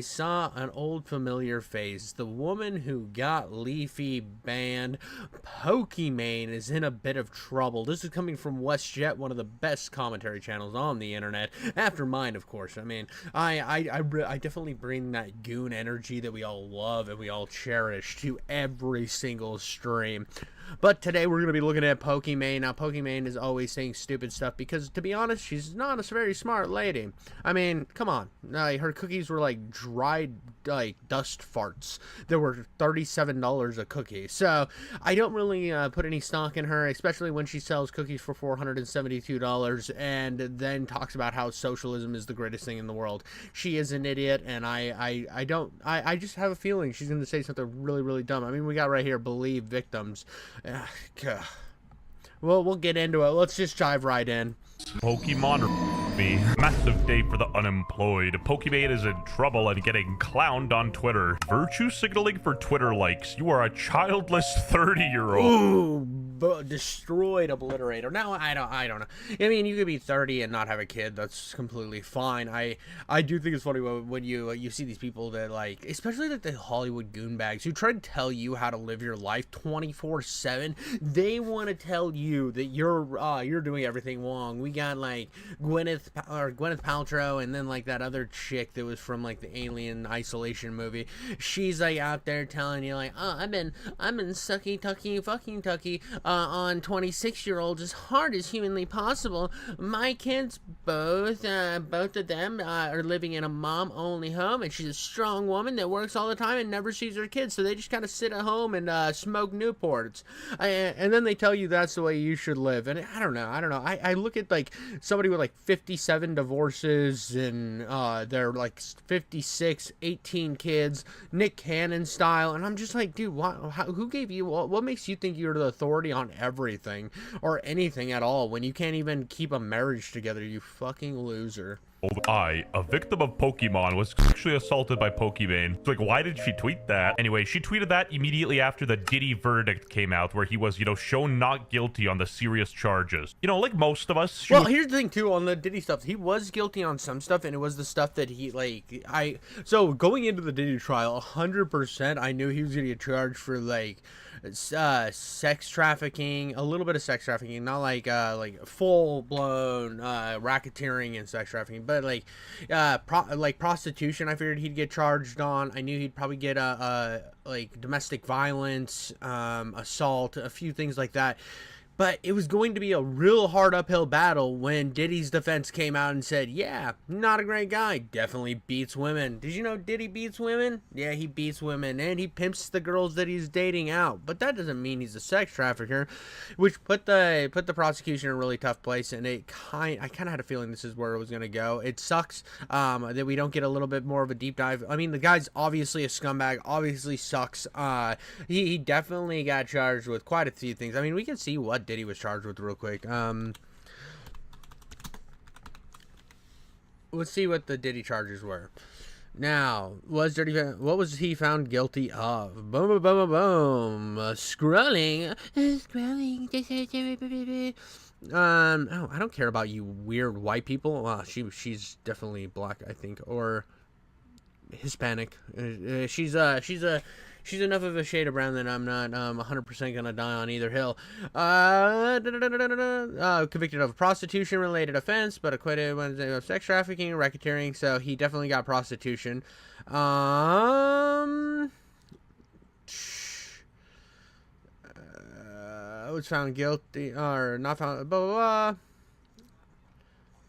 Saw an old familiar face. The woman who got Leafy banned. Pokimane is in a bit of trouble. This is coming from WestJet, one of the best commentary channels on the internet. After mine, of course. I mean, I definitely bring that goon energy that we all love and we all cherish to every single stream. But today we're going to be looking at Pokimane. Now, Pokimane is always saying stupid stuff because, to be honest, she's not a very smart lady. I mean, come on. Her cookies were like dried, like, dust farts. They were $37 a cookie. So, I don't really put any stock in her, especially when she sells cookies for $472 and then talks about how socialism is the greatest thing in the world. She is an idiot, and I just have a feeling she's going to say something really, really dumb. I mean, we got right here, believe victims. Well, we'll get into it. Let's just dive right in. Pokimane. Massive day for the unemployed. Pokimane is in trouble and getting clowned on Twitter. Virtue signaling for Twitter likes. You are a childless 30-year-old. Ooh, destroyed obliterator. Now, I don't know. I mean, you could be 30 and not have a kid. That's completely fine. I do think it's funny when you see these people that, like, especially like the Hollywood goonbags who try to tell you how to live your life 24/7. They want to tell you that you're doing everything wrong. We got like Gwyneth Paltrow, and then like that other chick that was from like the Alien Isolation movie. She's like out there telling you like, oh, I've been sucky tucky fucking tucky on 26-year-olds as hard as humanly possible. My kids, both of them are living in a mom-only home, and she's a strong woman that works all the time and never sees her kids, so they just kind of sit at home and smoke Newports. And then they tell you that's the way you should live. And I don't know. I look at like somebody with like 57 divorces and they're like 56, 18 kids, Nick Cannon style, and I'm just like, dude, who gave you, what makes you think you're the authority on everything or anything at all when you can't even keep a marriage together, you fucking loser? A victim of Pokimane, was sexually assaulted by Pokimane. It's like, why did she tweet that? Anyway, she tweeted that immediately after the Diddy verdict came out, where he was, shown not guilty on the serious charges. Like most of us. Well, here's the thing, too, on the Diddy stuff. He was guilty on some stuff, and it was the stuff that he, like, so going into the Diddy trial, 100%, I knew he was going to get charged for, like, sex trafficking, a little bit of sex trafficking, not like full-blown racketeering and sex trafficking, but like prostitution. I figured he'd get charged on. I knew he'd probably get like domestic violence, assault, a few things like that. But it was going to be a real hard uphill battle when Diddy's defense came out and said, yeah, not a great guy, definitely beats women. Did you know Diddy beats women? Yeah, he beats women, and he pimps the girls that he's dating out. But that doesn't mean he's a sex trafficker, which put the prosecution in a really tough place, and I kind of had a feeling this is where it was going to go. It sucks that we don't get a little bit more of a deep dive. I mean, the guy's obviously a scumbag, obviously sucks. He definitely got charged with quite a few things. I mean, we can see what Diddy was charged with real quick. Let's see what the Diddy charges were. Now, what was he found guilty of? Boom, boom, boom, boom, boom. Scrolling. Oh, I don't care about you weird white people. She's definitely black, I think, or Hispanic. She's enough of a shade of brown that I'm not 100% gonna die on either hill. Convicted of a prostitution-related offense, but acquitted of sex trafficking, racketeering. So he definitely got prostitution. Was found guilty or not found. Blah blah blah.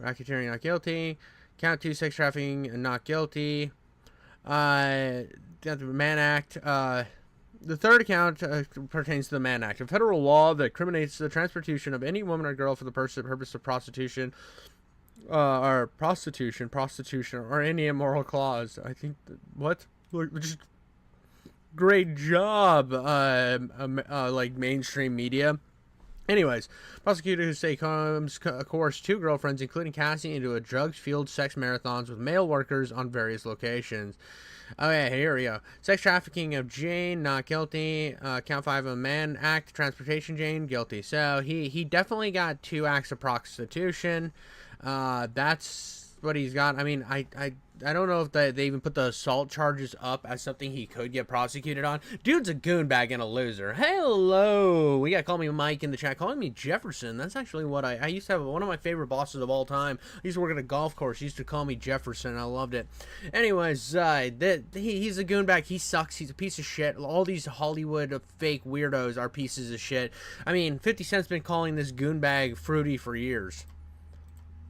Racketeering, not guilty. Count 2, sex trafficking, not guilty. Got the Mann Act. The third account pertains to the Mann Act, a federal law that criminates the transportation of any woman or girl for the purpose of prostitution, or or any immoral clause. I think what? Just great job, like mainstream media. Anyways, prosecutors say Combs coerced 2 girlfriends, including Cassie, into a drugs-fueled sex marathons with male workers on various locations. Okay, here we go. Sex trafficking of Jane, not guilty. Count 5 of Mann Act, transportation Jane, guilty. So he definitely got 2 acts of prostitution. That's what he's got. I mean, I don't know if they even put the assault charges up as something he could get prosecuted on. Dude's a goonbag and a loser. Hello, we got Call Me Mike in the chat, calling me Jefferson. That's actually what I used to have. One of my favorite bosses of all time. I used to work at a golf course. He used to call me Jefferson. I loved it. Anyways, he's a goonbag. He sucks. He's a piece of shit. All these Hollywood fake weirdos are pieces of shit. I mean, 50 Cent's been calling this goonbag Fruity for years.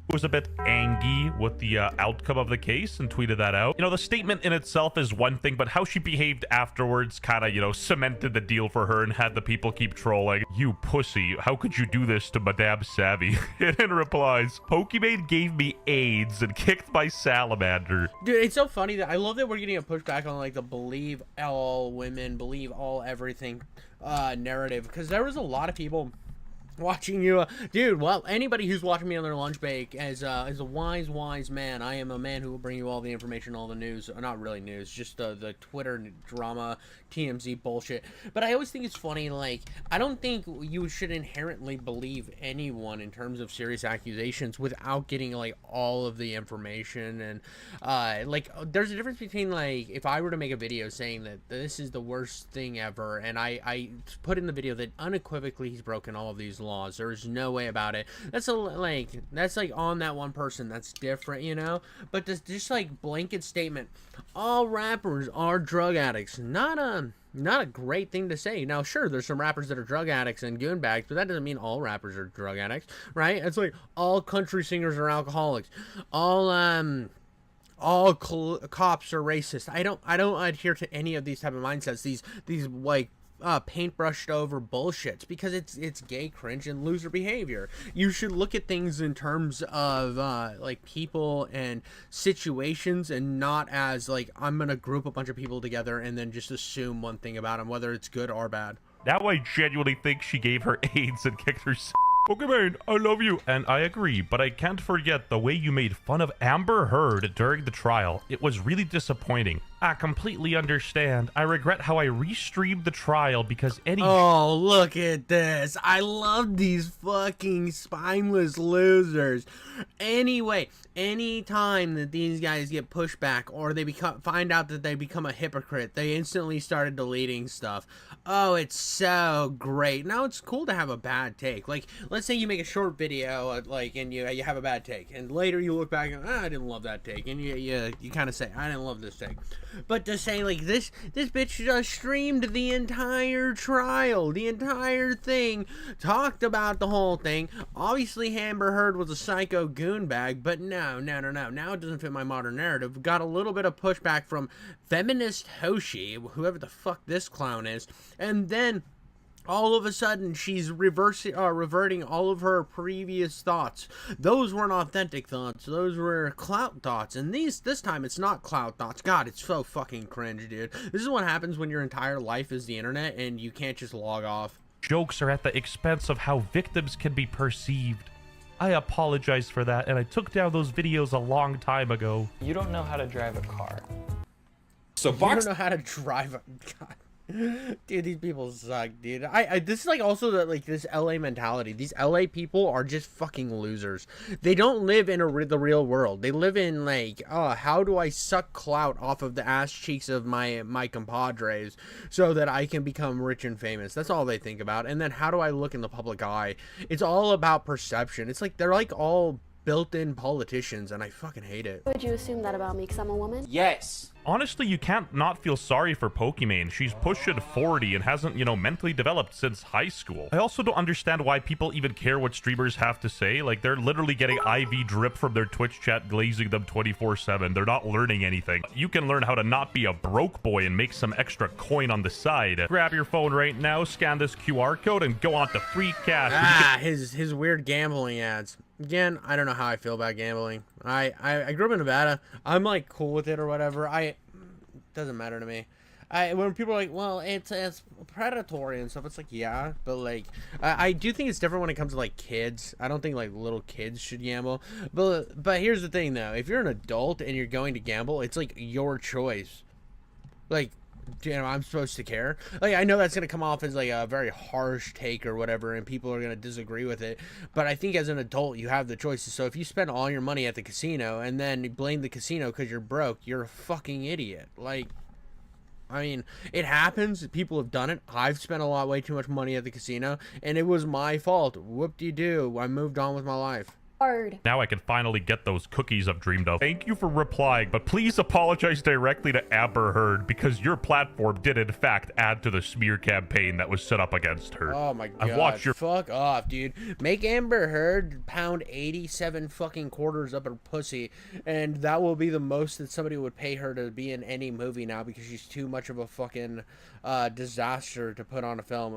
Was a bit angry with the outcome of the case and tweeted that out. You know, the statement in itself is one thing, but how she behaved afterwards kind of, you know, cemented the deal for her and had the people keep trolling. You pussy, how could you do this to Madame Savvy? And in replies, Pokimane gave me AIDS and kicked my salamander. Dude, it's so funny that I love that we're getting a pushback on like the believe all women, believe all everything narrative, because there was a lot of people watching you, dude. Well, anybody who's watching me on their lunch break as a wise man. I am a man who will bring you all the information, all the news, not really news, just the Twitter drama, TMZ bullshit. But I always think it's funny, like, I don't think you should inherently believe anyone in terms of serious accusations without getting like all of the information. And like, there's a difference between, like, if I were to make a video saying that this is the worst thing ever, and I put in the video that unequivocally he's broken all of these laws, there's no way about it. That's like on that one person, that's different, you know. But this just like blanket statement, all rappers are drug addicts, not a great thing to say. Now, sure, there's some rappers that are drug addicts and goonbags, but that doesn't mean all rappers are drug addicts, right? It's like all country singers are alcoholics, all cops are racist. I don't adhere to any of these type of mindsets, these like paintbrushed over bullshits, because it's gay cringe and loser behavior. You should look at things in terms of like people and situations, and not as like, I'm gonna group a bunch of people together and then just assume one thing about them, whether it's good or bad. Now I genuinely think she gave her AIDS and kicked her Pokimane, I love you. And I agree, but I can't forget the way you made fun of Amber Heard during the trial. It was really disappointing. I completely understand. I regret how I restreamed the trial because any— Oh, look at this. I love these fucking spineless losers. Anyway, anytime that these guys get pushed back or they find out that they become a hypocrite, they instantly started deleting stuff. Oh, it's so great. Now it's cool to have a bad take. Like, let's say you make a short video, like, and you have a bad take, and later you look back and, I didn't love that take, and you kind of say, I didn't love this take. But to say, like, this bitch just streamed the entire trial, the entire thing, talked about the whole thing. Obviously, Amber Heard was a psycho goonbag, but no. Now it doesn't fit my modern narrative. Got a little bit of pushback from feminist Hoshi, whoever the fuck this clown is, and then all of a sudden she's reverting all of her previous thoughts. Those weren't authentic thoughts, those were clout thoughts, and this time it's not clout thoughts. God, it's so fucking cringe, dude. This is what happens when your entire life is the internet and you can't just log off. Jokes are at the expense of how victims can be perceived. I apologize for that, and I took down those videos a long time ago. You don't know how to drive a car. So Box— you don't know how to drive a— God. Dude, these people suck, dude. This is like also like this LA mentality. These LA people are just fucking losers. They don't live in the real world. They live in like, oh, how do I suck clout off of the ass cheeks of my compadres so that I can become rich and famous? That's all they think about. And then how do I look in the public eye? It's all about perception. It's like they're like all built-in politicians, and I fucking hate it. Would you assume that about me because I'm a woman? Yes. Honestly, you can't not feel sorry for Pokimane. She's pushing 40 and hasn't, you know, mentally developed since high school. I also don't understand why people even care what streamers have to say. Like, they're literally getting IV drip from their Twitch chat glazing them 24/7. They're not learning anything. You can learn how to not be a broke boy and make some extra coin on the side. Grab your phone right now, scan this QR code, and go on to free cash. His weird gambling ads. Again, I don't know how I feel about gambling. I grew up in Nevada. I'm like cool with it or whatever. It doesn't matter to me. When people are like, well, it's predatory and stuff, it's like, yeah, but like, I do think it's different when it comes to like kids. I don't think like little kids should gamble. But here's the thing though, if you're an adult and you're going to gamble, it's like your choice. Like, I'm supposed to care. Like, I know that's gonna come off as like a very harsh take or whatever, and people are gonna disagree with it. But I think as an adult, you have the choices. So if you spend all your money at the casino and then you blame the casino because you're broke, you're a fucking idiot. Like, I mean, it happens. People have done it. I've spent way too much money at the casino, and it was my fault. Whoop-de-doo. I moved on with my life. Hard. Now I can finally get those cookies I've dreamed of. Thank you for replying, but please apologize directly to Amber Heard because your platform did in fact add to the smear campaign that was set up against her. Oh my god. I've watched your fuck off, dude. Make Amber Heard pound 87 fucking quarters up her pussy, and that will be the most that somebody would pay her to be in any movie now because she's too much of a fucking disaster to put on a film.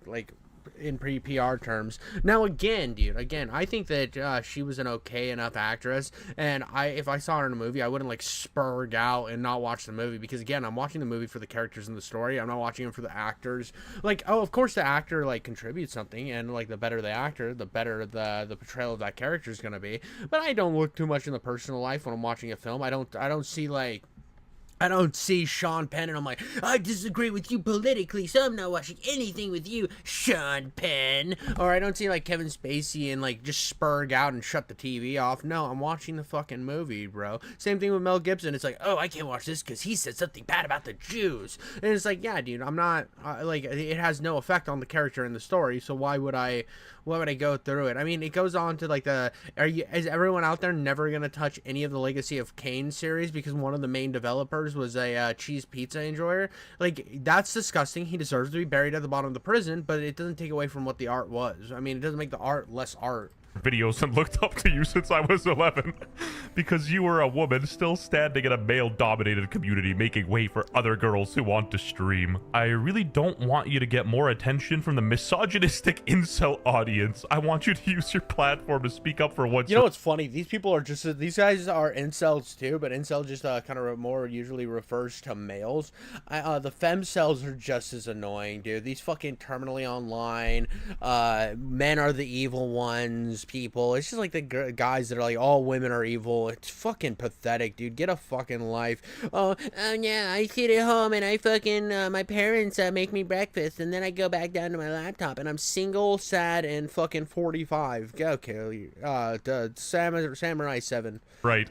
Like in PR terms. Now again, dude, I think that she was an okay enough actress, and if I saw her in a movie, I wouldn't like spurg out and not watch the movie, because again, I'm watching the movie for the characters and the story. I'm not watching them for the actors. Like, oh, of course the actor like contributes something, and like the better the actor, the better the portrayal of that character is gonna be. But I don't look too much in the personal life when I'm watching a film. I don't see Sean Penn and I'm like, I disagree with you politically, so I'm not watching anything with you, Sean Penn. Or I don't see like Kevin Spacey and like just spurg out and shut the TV off. No, I'm watching the fucking movie, bro. Same thing with Mel Gibson. It's like, oh, I can't watch this because he said something bad about the Jews. And it's like, yeah, dude, I'm not, like, it has no effect on the character in the story, so why would I go through it? I mean, it goes on to like is everyone out there never gonna touch any of the Legacy of Kain series because one of the main developers was a cheese pizza enjoyer? Like, that's disgusting. He deserves to be buried at the bottom of the prison, but it doesn't take away from what the art was. I mean, it doesn't make the art less art. Videos and looked up to you since I was 11 because you were a woman still standing in a male-dominated community making way for other girls who want to stream. I really don't want you to get more attention from the misogynistic incel audience. I want you to use your platform to speak up for what's... You know what's funny? These people are just... These guys are incels too, but incel just kind of more usually refers to males. The femcells are just as annoying, dude. These fucking terminally online, men are the evil ones people. It's just like the guys that are like, all women are evil. It's fucking pathetic, dude. Get a fucking life. Oh yeah, I sit at home and I fucking my parents make me breakfast, and then I go back down to my laptop and I'm single, sad, and fucking 45. Okay, Samurai 7. Right.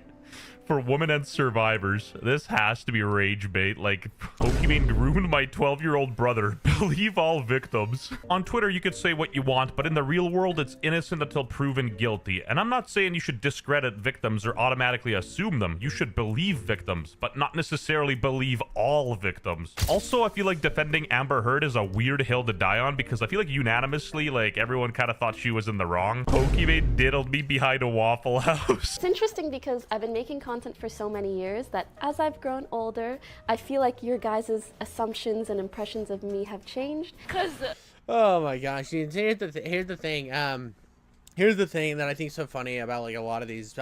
For women and survivors, this has to be rage bait. Like, Pokimane ruined my 12-year-old brother. Believe all victims. On Twitter, you could say what you want, but in the real world, it's innocent until proven guilty. And I'm not saying you should discredit victims or automatically assume them. You should believe victims, but not necessarily believe all victims. Also, I feel like defending Amber Heard is a weird hill to die on, because I feel like unanimously, like, everyone kind of thought she was in the wrong. Pokimane diddled me behind a Waffle House. It's interesting because I've been making content for so many years that as I've grown older, I feel like your guys' assumptions and impressions of me have changed. Oh my gosh, here's the thing. Here's the thing that I think is so funny about like a lot of these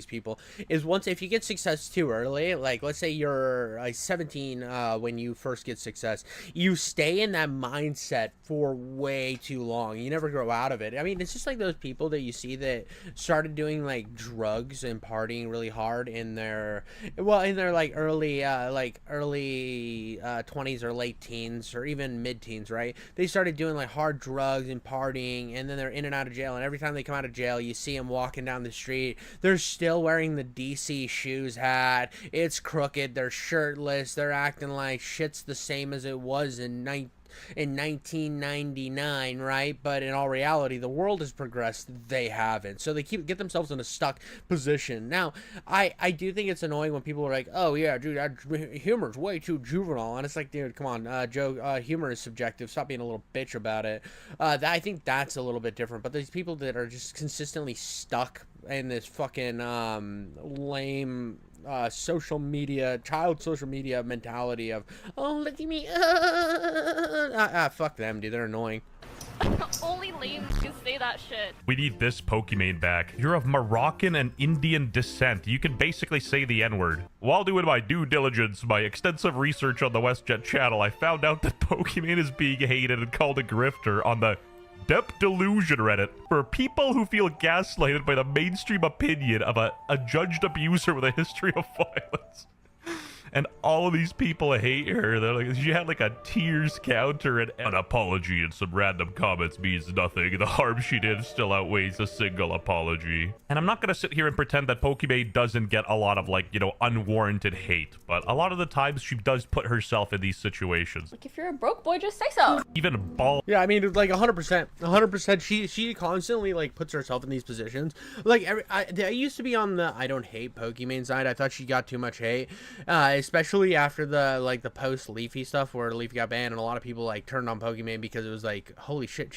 people is if you get success too early, like let's say you're 17 when you first get success, you stay in that mindset for way too long. You never grow out of it. I mean, it's just like those people that you see that started doing like drugs and partying really hard in their like early 20s or late teens or even mid-teens, right? They started doing like hard drugs and partying, and then they're in and out of jail, and every time they come out of jail, you see them walking down the street. They're still wearing the DC shoes hat. It's crooked. They're shirtless. They're acting like shit's the same as it was in 1999, right? But in all reality, the world has progressed. They haven't. So they get themselves in a stuck position. Now, I do think it's annoying when people are like, oh yeah, dude, that humor's way too juvenile. And it's like, dude, come on, Joe, humor is subjective. Stop being a little bitch about it. I think that's a little bit different. But these people that are just consistently stuck in this fucking lame child social media mentality of, oh, look at me, fuck them, dude. They're annoying. Only lames can say that shit. We need this Pokimane back. You're of Moroccan and Indian descent. You can basically say the N-word. While doing my due diligence, my extensive research on the WestJet channel, I found out that Pokimane is being hated and called a grifter on the Depth Delusion Reddit for people who feel gaslighted by the mainstream opinion of a judged abuser with a history of violence. and all of these people hate her. They're like, she had like a tears counter, and an apology and some random comments means nothing. The harm she did still outweighs a single apology. And I'm not gonna sit here and pretend that Pokimane doesn't get a lot of, like, you know, unwarranted hate, but a lot of the times she does put herself in these situations. Like, if you're a broke boy, just say so. Even ball. Yeah, I mean, like 100%. She constantly like puts herself in these positions. Like I used to be on the I don't hate Pokimane side. I thought she got too much hate, especially after the post Leafy stuff where Leafy got banned, and a lot of people like turned on Pokimane because it was like, holy shit,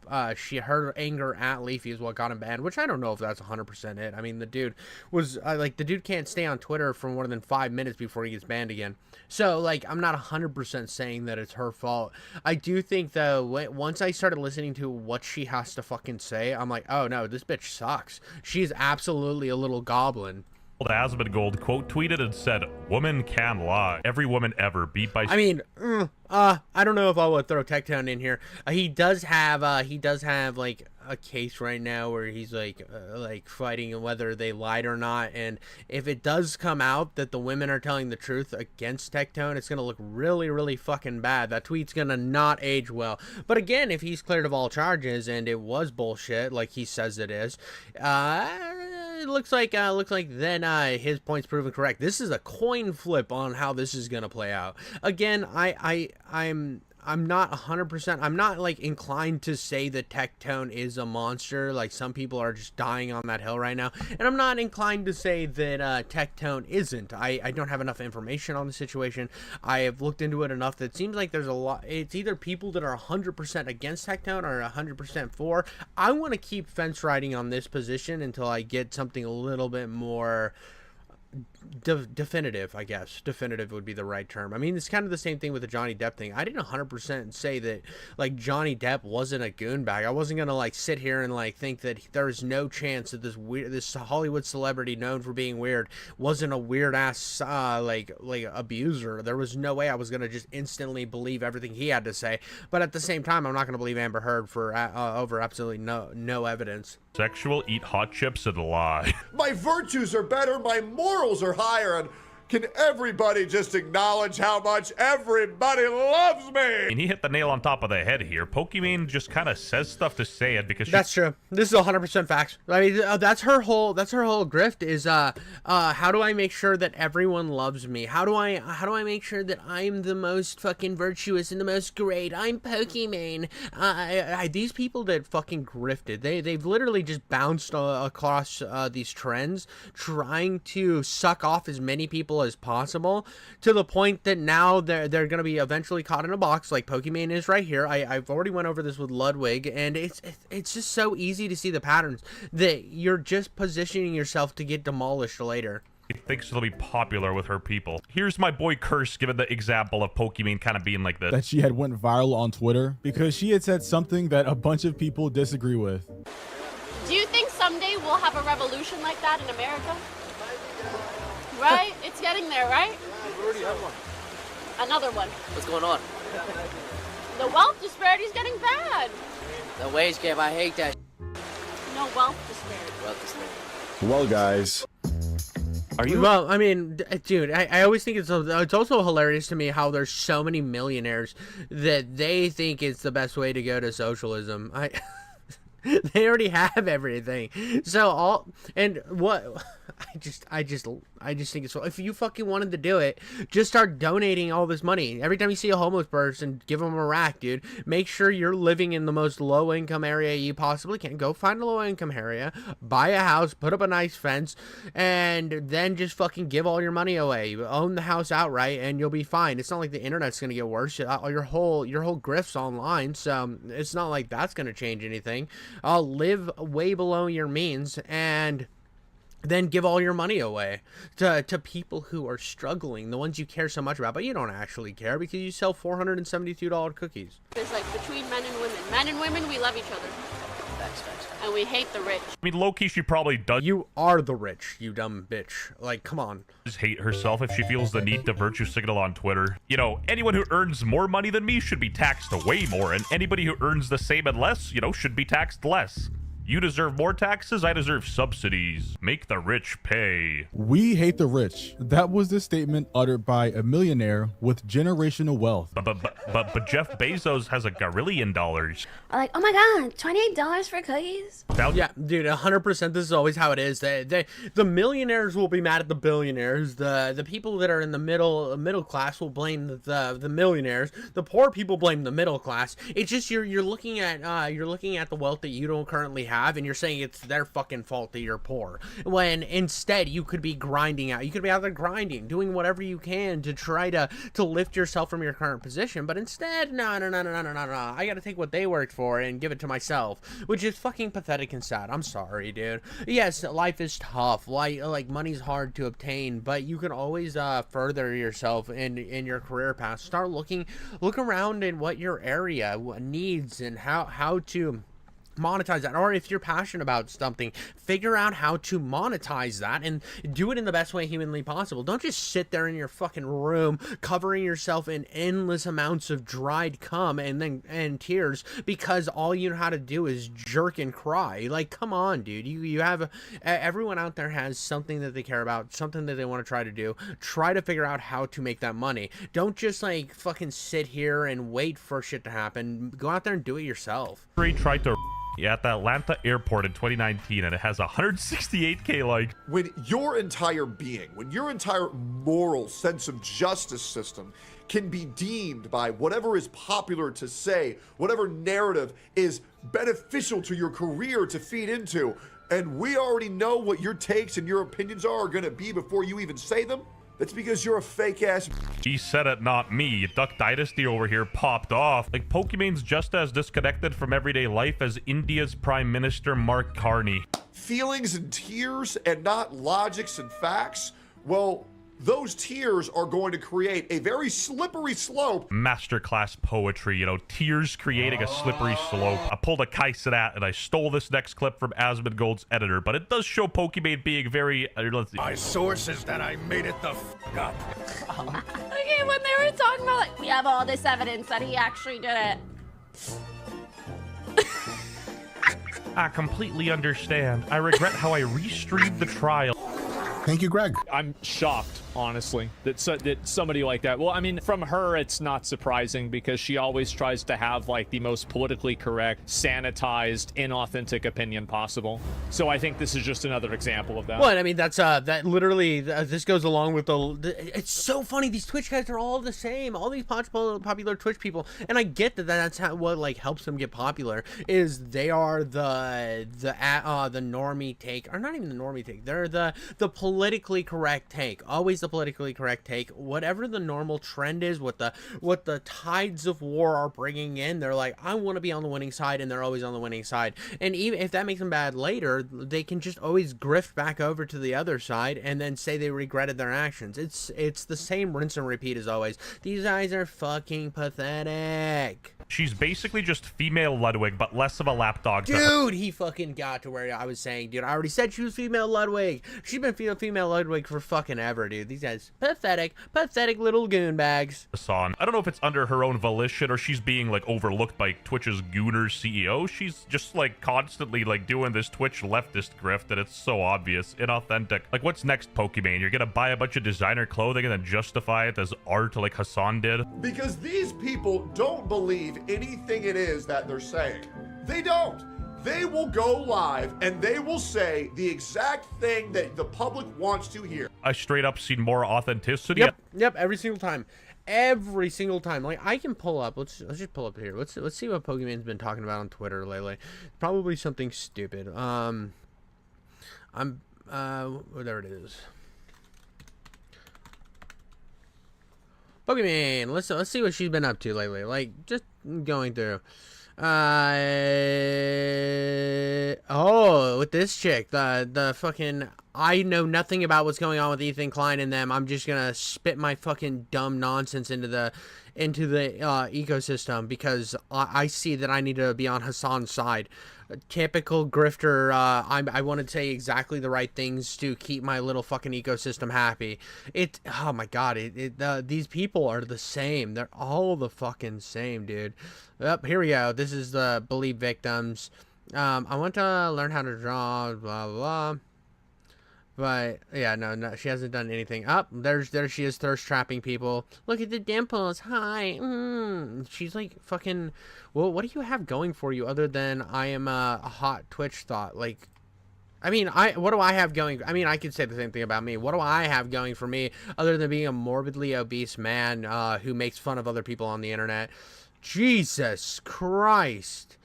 her anger at Leafy is what got him banned, which I don't know if that's 100% it. I mean, the dude was like, the dude can't stay on Twitter for more than 5 minutes before he gets banned again. So like, I'm not 100% saying that it's her fault. I do think though, once I started listening to what she has to fucking say, I'm like, oh no, this bitch sucks. She's absolutely a little goblin. Asmongold quote tweeted and said, "Woman can lie. Every woman ever beat by." I mean, I don't know if I would throw Techtown in here. He does have like a case right now where he's like fighting whether they lied or not, and if it does come out that the women are telling the truth against Techtown, it's gonna look really, really fucking bad. That tweet's gonna not age well. But again, if he's cleared of all charges and it was bullshit like he says it is, it looks like then his point's proven correct. This is a coin flip on how this is gonna play out. Again, I'm not 100%. I'm not like inclined to say that Tectone is a monster. Like some people are just dying on that hill right now, and I'm not inclined to say that Tectone isn't. I don't have enough information on the situation. I have looked into it enough that it seems like there's a lot. It's either people that are 100% against Tectone or 100% for. I want to keep fence riding on this position until I get something a little bit more definitive. I guess definitive would be the right term. I mean, it's kind of the same thing with the Johnny Depp thing. I didn't 100% say that like Johnny Depp wasn't a goon bag. I wasn't gonna like sit here and like think that there's no chance that this Hollywood celebrity known for being weird wasn't a weird ass like abuser. There was no way I was gonna just instantly believe everything he had to say. But at the same time, I'm not gonna believe Amber Heard for over absolutely no evidence. Sexual, eat hot chips, and lie. My virtues are better, my morals are higher, and can everybody just acknowledge how much everybody loves me? And he hit the nail on top of the head here. Pokimane just kind of says stuff to say it because that's true. This is 100% facts. I mean, that's her whole grift is how do I make sure that everyone loves me? How do I make sure that I'm the most fucking virtuous and the most great? I'm Pokimane. These people that fucking grifted, they've literally just bounced across these trends, trying to suck off as many people as possible, to the point that now they're going to be eventually caught in a box like Pokimane is right here. I've already went over this with Ludwig, and it's just so easy to see the patterns that you're just positioning yourself to get demolished later. He thinks it'll be popular with her people. Here's my boy Curse giving the example of Pokimane kind of being like this. That she had went viral on Twitter because she had said something that a bunch of people disagree with. Do you think someday we'll have a revolution like that in America? Right? It's getting there, right? We already have one. Another one. What's going on? The wealth disparity is getting bad. The wage gap, I hate that. No wealth disparity. Wealth disparity. Well, guys. Are you? Well, I mean, dude, I always think it's also hilarious to me how there's so many millionaires that they think it's the best way to go to socialism. They already have everything. So I just think it's, if you fucking wanted to do it, just start donating all this money. Every time you see a homeless person, give them a rack, dude. Make sure you're living in the most low income area you possibly can. Go find a low income area, buy a house, put up a nice fence, and then just fucking give all your money away. Own the house outright and you'll be fine. It's not like the internet's gonna get worse. Your whole grift's online, so it's not like that's gonna change anything. Live way below your means and then give all your money away to people who are struggling, the ones you care so much about, but you don't actually care because you sell $472 cookies. It's like between men and women. Men and women, we love each other. Facts. And we hate the rich. I mean, low-key, she probably does You are the rich, you dumb bitch. Like, come on. hate herself if she feels the need to virtue signal on Twitter. You know, anyone who earns more money than me should be taxed way more, and anybody who earns the same and less, you know, should be taxed less. You deserve more taxes, I deserve subsidies. Make the rich pay. We hate the rich. That was the statement uttered by a millionaire with generational wealth. But Jeff Bezos has $1 gazillion. Like, oh my god, $28 for cookies? Yeah, dude, 100%. This is always how it is. The millionaires will be mad at the billionaires. The people that are in the middle class will blame the millionaires. The poor people blame the middle class. It's just you're looking at the wealth that you don't currently have, and you're saying it's their fucking fault that you're poor. When instead you could be grinding out. You could be out there grinding, doing whatever you can to try to lift yourself from your current position. But instead, no. I got to take what they worked for and give it to myself, which is fucking pathetic and sad. I'm sorry, dude. Yes, life is tough. Like money's hard to obtain, but you can always further yourself in your career path. Look around in what your area needs and how to monetize that. Or if you're passionate about something, figure out how to monetize that and do it in the best way humanly possible. Don't just sit there in your fucking room covering yourself in endless amounts of dried cum and tears because all you know how to do is jerk and cry. Like, come on, dude. You have everyone out there has something that they care about, something that they want to try to do. Try to figure out how to make that money. Don't just like fucking sit here and wait for shit to happen. Go out there and do it yourself. Tried to at the Atlanta airport in 2019, and it has 168K likes. When your entire being, when your entire moral sense of justice system can be deemed by whatever is popular to say, whatever narrative is beneficial to your career to feed into, and we already know what your takes and your opinions are going to be before you even say them, that's because you're a fake ass. He said it, not me. Duck Dynasty over here popped off. Like, Pokimane's just as disconnected from everyday life as India's Prime Minister Mark Carney. Feelings and tears and not logics and facts? Well, those tears are going to create a very slippery slope. Masterclass poetry, you know, tears creating a slippery slope. I pulled a Kaiserat and I stole this next clip from Asmongold's editor, but it does show Pokimane being very, let's see. My source is that I made it the f up. Okay, when they were talking about, like, we have all this evidence that he actually did it. I completely understand. I regret how I restreamed the trial. Thank you, Greg. I'm shocked, honestly, that somebody like that. Well, I mean, from her, it's not surprising because she always tries to have like the most politically correct, sanitized, inauthentic opinion possible. So I think this is just another example of that. Well, I mean, that's that literally this goes along with it's so funny. These Twitch guys are all the same. All these popular Twitch people, and I get that's what like helps them get popular is they are the normie take, or not even the normie take. They're the politically correct take. Always the politically correct take. Whatever the normal trend is, what the tides of war are bringing in, they're like, I want to be on the winning side, and they're always on the winning side. And even if that makes them bad later, they can just always grift back over to the other side and then say they regretted their actions. It's the same rinse and repeat as always. These guys are fucking pathetic. She's basically just female Ludwig, but less of a lapdog. Dude, he fucking got to where I was saying, dude, I already said she was female Ludwig. She's been female Ludwig for fucking ever, dude. These guys, pathetic little goon bags. I don't know if it's under her own volition or she's being like overlooked by Twitch's Gooner CEO. She's just like constantly like doing this Twitch leftist grift, and it's so obvious, inauthentic. Like, what's next, Pokimane? You're gonna buy a bunch of designer clothing and then justify it as art like Hassan did? Because these people don't believe anything it is that they're saying. They don't. They will go live and they will say the exact thing that the public wants to hear. I straight up seen more authenticity. Yep, every single time. Like, I can pull up, let's just pull up here. Let's see what Pokimane's been talking about on Twitter lately. Probably something stupid. Whatever it is. Pokimane, let's see what she's been up to lately. Like, just going through. With this chick, the fucking, I know nothing about what's going on with Ethan Klein and them. I'm just gonna spit my fucking dumb nonsense into the ecosystem because I see that I need to be on Hassan's side. A typical grifter. I want to say exactly the right things to keep my little fucking ecosystem happy. Oh my god, these people are the same. They're all the fucking same, dude. Here we go. This is the Believe Victims. I want to learn how to draw, blah, blah, blah. But yeah, no, she hasn't done anything. Up there she is, thirst trapping people. Look at the dimples. Hi. She's like fucking. Well, what do you have going for you other than I am a hot Twitch thought? Like, I mean, what do I have going? I mean, I could say the same thing about me. What do I have going for me other than being a morbidly obese man who makes fun of other people on the internet? Jesus Christ.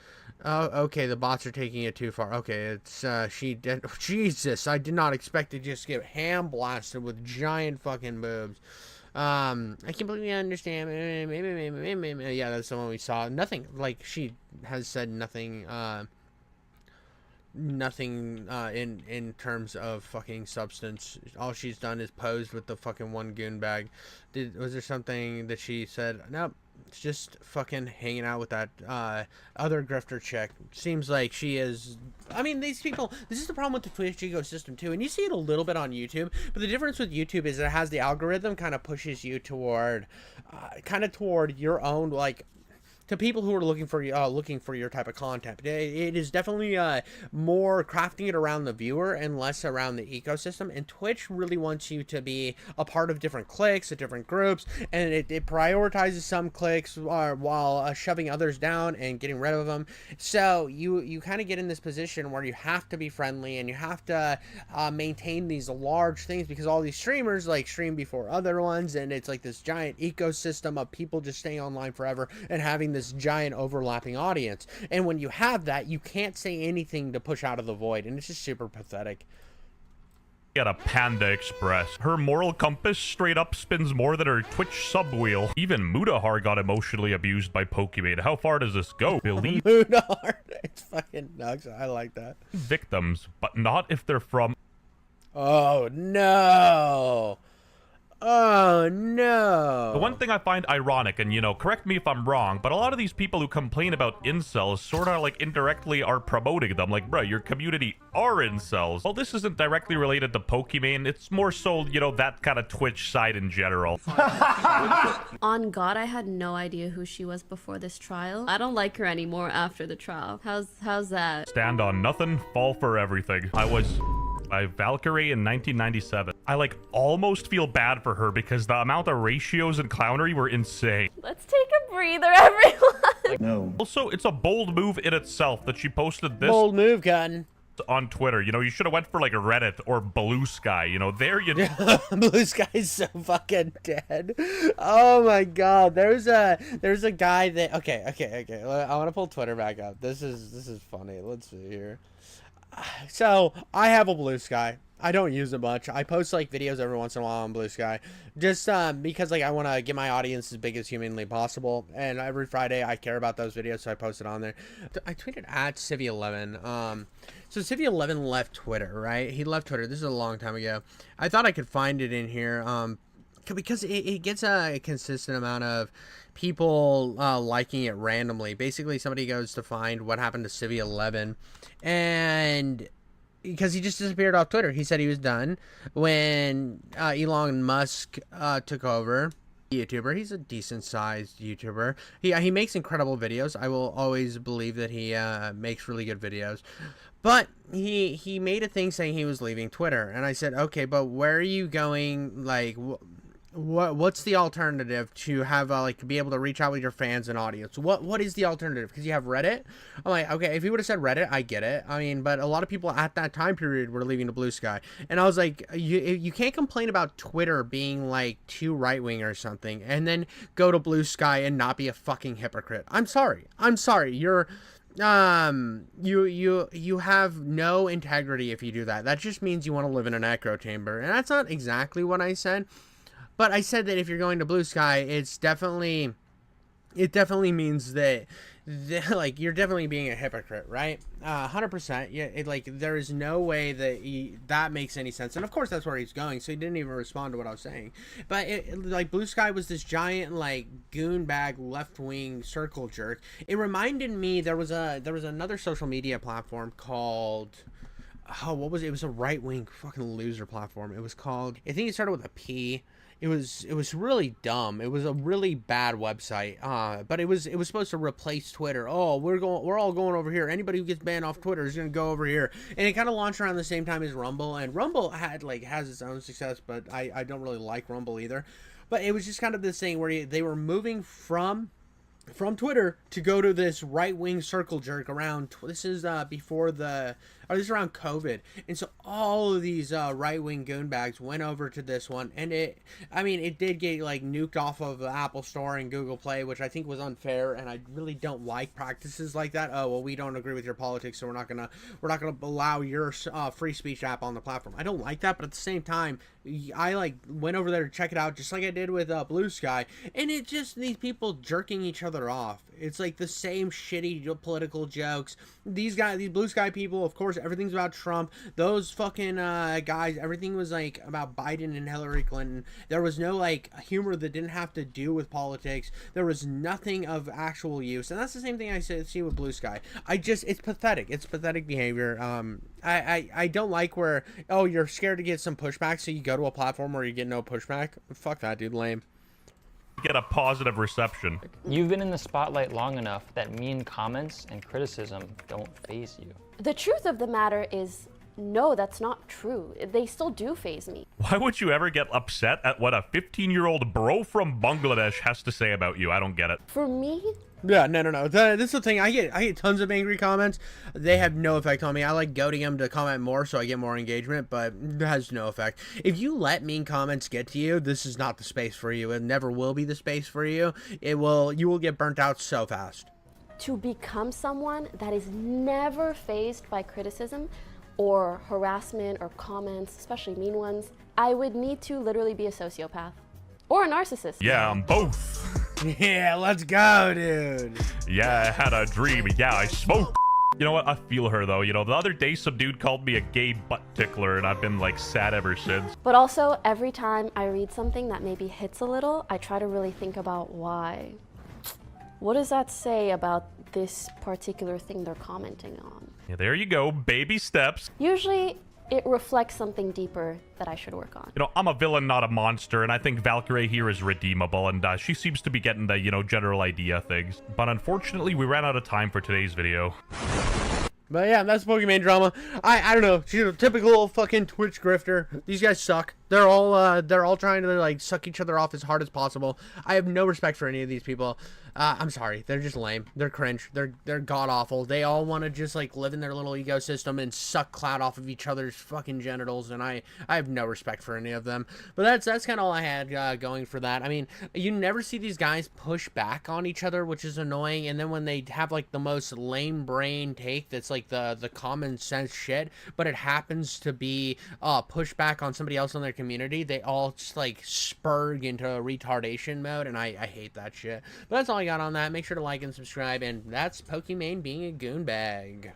Okay, the bots are taking it too far. Okay, it's, she did, Jesus, I did not expect to just get ham blasted with giant fucking boobs. I completely understand. Yeah, that's the one we saw. Nothing, like, she has said nothing, in terms of fucking substance. All she's done is posed with the fucking one goon bag. Was there something that she said? Nope. It's just fucking hanging out with that other grifter chick. Seems like she is. I mean, these people. This is the problem with the Twitch ecosystem too, and you see it a little bit on YouTube. But the difference with YouTube is it has the algorithm kind of pushes you toward, toward your own, like, to people who are looking for your type of content. It is definitely more crafting it around the viewer and less around the ecosystem. And Twitch really wants you to be a part of different cliques, of different groups, and it prioritizes some cliques while shoving others down and getting rid of them. So you kind of get in this position where you have to be friendly and you have to maintain these large things because all these streamers like stream before other ones, and it's like this giant ecosystem of people just staying online forever and having this giant overlapping audience. And when you have that, you can't say anything to push out of the void, and it's just super pathetic. At a Panda Express. Her moral compass straight up spins more than her Twitch sub wheel. Even Mudahar got emotionally abused by Pokimane. How far does this go? Believe Mudahar. It's fucking nuts. I like that. Victims, but not if they're from... Oh, no. Oh, no. The one thing I find ironic, and, you know, correct me if I'm wrong, but a lot of these people who complain about incels sort of, like, indirectly are promoting them. Like, bro, your community are incels. Well, this isn't directly related to Pokimane. It's more so, you know, that kind of Twitch side in general. On God, I had no idea who she was before this trial. I don't like her anymore after the trial. How's that? Stand on nothing, fall for everything. I was... by Valkyrie in 1997. I like almost feel bad for her because the amount of ratios and clownery were insane. Let's take a breather, everyone. No. Also, it's a bold move in itself that she posted this Bold move, Cotton. on Twitter. You know, you should have went for like Reddit or Blue Sky. You know, there you... Blue Sky's so fucking dead. Oh my god. There's a guy that... Okay. I want to pull Twitter back up. This is funny. Let's see here. So I have a Blue Sky. I don't use it much. I post like videos every once in a while on Blue Sky, just because like I want to get my audience as big as humanly possible. And every Friday I care about those videos, so I post it on there. I tweeted at Civvy11. So Civvy11 left Twitter, right? He left Twitter. This is a long time ago. I thought I could find it in here. Because it gets a consistent amount of people liking it randomly. Basically, somebody goes to find what happened to Civvy11, and because he just disappeared off Twitter. He said he was done when Elon Musk took over. YouTuber. He's a decent-sized YouTuber. He makes incredible videos. I will always believe that he makes really good videos. But he made a thing saying he was leaving Twitter, and I said, okay, but where are you going? Like, what's the alternative to have like be able to reach out with your fans and audience? What is the alternative? Because you have Reddit. I'm like, okay, if he would have said Reddit, I get it. I mean, but a lot of people at that time period were leaving the Blue Sky, and I was like, you can't complain about Twitter being like too right wing or something, and then go to Blue Sky and not be a fucking hypocrite. I'm sorry. You're you have no integrity if you do that. That just means you want to live in an echo chamber, and that's not exactly what I said. But I said that if you're going to Blue Sky, it definitely means that like you're definitely being a hypocrite, right? 100%. Yeah, like there is no way that that makes any sense. And of course that's where he's going, so he didn't even respond to what I was saying. But like Blue Sky was this giant like goon bag left wing circle jerk. It reminded me there was another social media platform called. Oh, what was it? It was a right wing fucking loser platform. It was called. I think it started with a P. it was really dumb. It was a really bad website. But it was supposed to replace Twitter. Oh, we're all going over here. Anybody who gets banned off Twitter is gonna go over here. And it kind of launched around the same time as Rumble, and Rumble has its own success, but I don't really like Rumble either. But it was just kind of this thing where they were moving from Twitter to go to this right-wing circle jerk around. This is this is around COVID, and so all of these right-wing goonbags went over to this one, and it did get like nuked off of the Apple Store and Google Play, which I think was unfair, and I really don't like practices like that. Oh well, we don't agree with your politics, so we're not gonna allow your free speech app on the platform. I don't like that, but at the same time, I went over there to check it out, just like I did with Blue Sky, and it just these people jerking each other off. It's like the same shitty political jokes. These Blue Sky people, of course, everything's about Trump. Those fucking guys, everything was like about Biden and Hillary Clinton. There was no like humor that didn't have to do with politics. There was nothing of actual use, and that's the same thing I see with Blue Sky. It's pathetic. It's pathetic behavior. I don't like where, oh, you're scared to get some pushback, so you go to a platform where you get no pushback. Fuck that, dude. Lame. Get a positive reception. You've been in the spotlight long enough that mean comments and criticism don't faze you. The truth of the matter is, no, that's not true. They still do faze me. Why would you ever get upset at what a 15-year-old bro from Bangladesh has to say about you? I don't get it. For me, yeah, no. This is the thing. I get tons of angry comments. They have no effect on me. I like goading them to comment more so I get more engagement, but it has no effect. If you let mean comments get to you, this is not the space for you. It never will be the space for you. You will get burnt out so fast. to become someone that is never fazed by criticism or harassment or comments, especially mean ones, I would need to literally be a sociopath or a narcissist. Yeah, I'm both. Yeah, let's go, dude. Yeah, I had a dream. Yeah, I smoked. You know what? I feel her, though. You know, the other day, some dude called me a gay butt tickler, and I've been, like, sad ever since. But also, every time I read something that maybe hits a little, I try to really think about why. What does that say about this particular thing they're commenting on? Yeah, there you go. Baby steps. Usually, it reflects something deeper that I should work on. You know, I'm a villain, not a monster, and I think Valkyrie here is redeemable, and she seems to be getting the, you know, general idea things. But unfortunately, we ran out of time for today's video. But yeah, that's Pokimane drama. I don't know. She's a typical fucking Twitch grifter. These guys suck. They're all trying to like suck each other off as hard as possible. I have no respect for any of these people. I'm sorry. They're just lame. They're cringe. They're god awful. They all want to just like live in their little ecosystem and suck clout off of each other's fucking genitals, and I have no respect for any of them. But that's kind of all I had going for that. I mean, you never see these guys push back on each other, which is annoying. And then when they have like the most lame brain take, that's like the common sense shit, but it happens to be pushback on somebody else in their community, they all just like spurg into retardation mode, and I hate that shit. But that's all I got on that. Make sure to like and subscribe, and that's Pokimane being a goon bag.